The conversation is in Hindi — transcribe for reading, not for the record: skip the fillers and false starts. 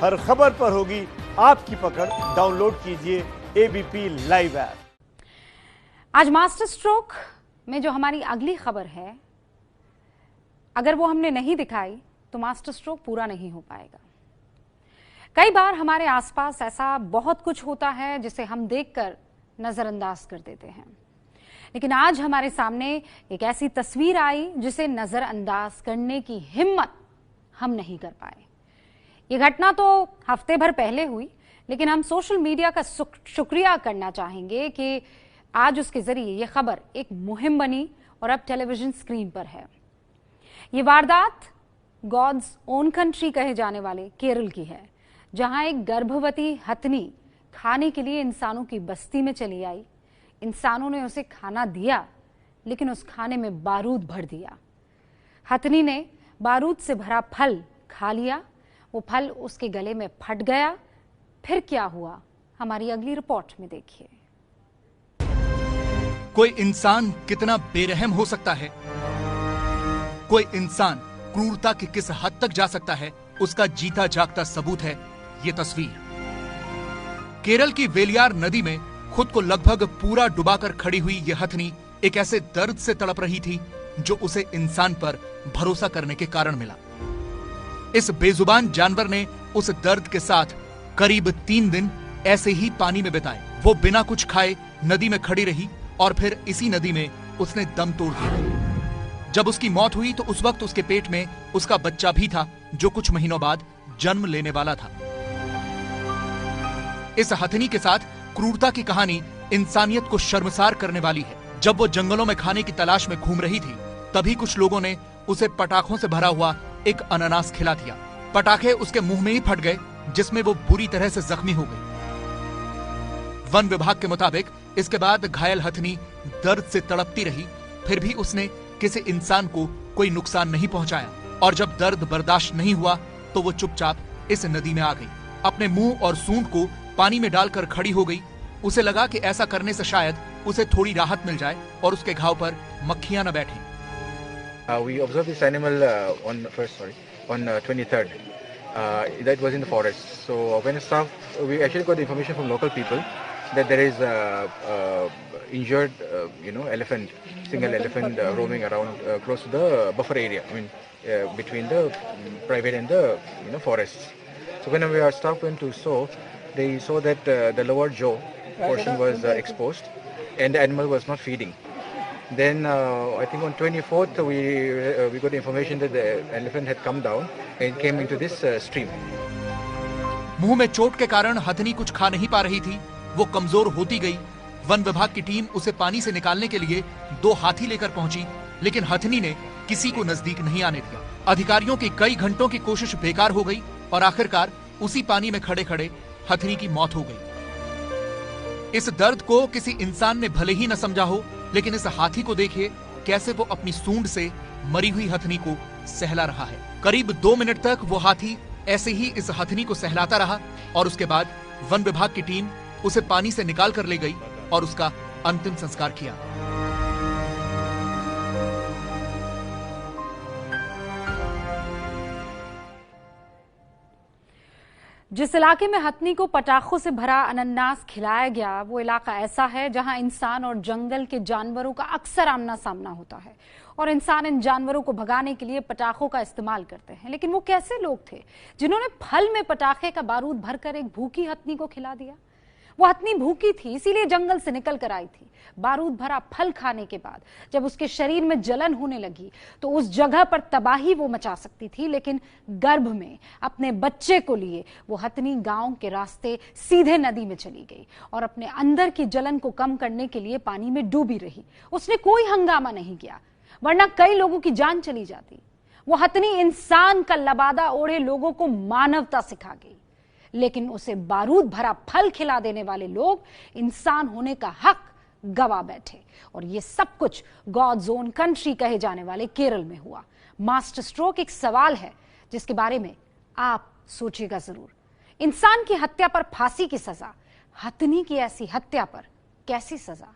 हर खबर पर होगी आपकी पकड़। डाउनलोड कीजिए एबीपी लाइव ऐप। आज मास्टर स्ट्रोक में जो हमारी अगली खबर है, अगर वो हमने नहीं दिखाई तो मास्टर स्ट्रोक पूरा नहीं हो पाएगा। कई बार हमारे आसपास ऐसा बहुत कुछ होता है जिसे हम देखकर नजरअंदाज कर देते हैं, लेकिन आज हमारे सामने एक ऐसी तस्वीर आई जिसे नजरअंदाज करने की हिम्मत हम नहीं कर पाए। ये घटना तो हफ्ते भर पहले हुई, लेकिन हम सोशल मीडिया का शुक्रिया करना चाहेंगे कि आज उसके जरिए ये खबर एक मुहिम बनी और अब टेलीविजन स्क्रीन पर है। ये वारदात गॉड्स ओन कंट्री कहे जाने वाले केरल की है, जहां एक गर्भवती हथनी खाने के लिए इंसानों की बस्ती में चली आई। इंसानों ने उसे खाना दिया, लेकिन उस खाने में बारूद भर दिया। हथनी ने बारूद से भरा फल खा लिया। वो फल उसके गले में फट गया। फिर क्या हुआ, हमारी अगली रिपोर्ट में देखिए। कोई इंसान कितना बेरहम हो सकता है, कोई इंसान क्रूरता की किस हद तक जा सकता है, उसका जीता जागता सबूत है ये तस्वीर। केरल की वेलियार नदी में खुद को लगभग पूरा डुबाकर खड़ी हुई यह हथनी एक ऐसे दर्द से तड़प रही थी जो उसे इंसान पर भरोसा करने के कारण मिला। इस बेजुबान जानवर ने उस दर्द के साथ करीब 3 दिन ऐसे ही पानी में बिताए। वो बिना कुछ खाए नदी में खड़ी रही और फिर इसी नदी में उसने दम तोड़ दिया। जब उसकी मौत हुई तो उस वक्त उसके पेट में उसका बच्चा भी था, जो कुछ महीनों बाद जन्म लेने वाला था। इस हथनी के साथ क्रूरता की कहानी इंसानियत को शर्मसार करने वाली है। जब वो जंगलों में खाने की तलाश में घूम रही थी, तभी कुछ लोगों ने उसे पटाखों से भरा हुआ एक अनानास खिला दिया। पटाखे उसके मुंह में ही फट गए, जिसमें वो बुरी तरह से जख्मी हो गई। वन विभाग के मुताबिक इसके बाद घायल हथनी दर्द से तड़पती रही, फिर भी उसने किसी इंसान को कोई नुकसान नहीं पहुंचाया। और जब दर्द बर्दाश्त नहीं हुआ तो वो चुपचाप इस नदी में आ गई। अपने मुंह और सूंड को पानी में डालकर खड़ी हो गई। उसे लगा कि ऐसा करने से शायद उसे थोड़ी राहत मिल जाए और उसके घाव पर मक्खियां न बैठें। We observed this animal on 23rd. That was in the forest. So when it stopped, we actually got the information from local people that there is a injured, elephant, single elephant roaming around close to the buffer area. I mean, between the private and the forests. So when our staff went to saw, they saw that the lower jaw portion was exposed, and the animal was not feeding. Then I think on 24th we got information that the elephant had come down and came into this stream. मुंह में चोट के कारण हथनी कुछ खा नहीं पा रही थी, वो कमजोर होती गई। वन विभाग की टीम उसे पानी से निकालने के लिए 2 हाथी लेकर पहुंची, लेकिन हथनी ने किसी को नजदीक नहीं आने दिया। अधिकारियों की कई घंटों की कोशिश बेकार हो गई और आखिरकार उसी पानी में खड़े खड़े हथनी की मौत हो गई। इस दर्द को किसी इंसान ने भले ही न समझा हो, लेकिन इस हाथी को देखिए कैसे वो अपनी सूंड से मरी हुई हथनी को सहला रहा है। करीब 2 मिनट तक वो हाथी ऐसे ही इस हथनी को सहलाता रहा और उसके बाद वन विभाग की टीम उसे पानी से निकाल कर ले गई और उसका अंतिम संस्कार किया। जिस इलाके में हथनी को पटाखों से भरा अनानास खिलाया गया, वो इलाका ऐसा है जहां इंसान और जंगल के जानवरों का अक्सर आमना सामना होता है और इंसान इन जानवरों को भगाने के लिए पटाखों का इस्तेमाल करते हैं। लेकिन वो कैसे लोग थे जिन्होंने फल में पटाखे का बारूद भरकर एक भूखी हथनी को खिला दिया? वो हथनी भूखी थी, इसीलिए जंगल से निकल कर आई थी। बारूद भरा फल खाने के बाद जब उसके शरीर में जलन होने लगी तो उस जगह पर तबाही वो मचा सकती थी, लेकिन गर्भ में अपने बच्चे को लिए वो हथनी गांव के रास्ते सीधे नदी में चली गई और अपने अंदर की जलन को कम करने के लिए पानी में डूबी रही। उसने कोई हंगामा नहीं किया, वरना कई लोगों की जान चली जाती। वो हथनी इंसान का लबादा ओढ़े लोगों को मानवता सिखा गई, लेकिन उसे बारूद भरा फल खिला देने वाले लोग इंसान होने का हक गवा बैठे। और ये सब कुछ गॉड्स ओन कंट्री कहे जाने वाले केरल में हुआ। मास्टर स्ट्रोक एक सवाल है जिसके बारे में आप सोचिएगा जरूर। इंसान की हत्या पर फांसी की सजा, हथनी की ऐसी हत्या पर कैसी सजा?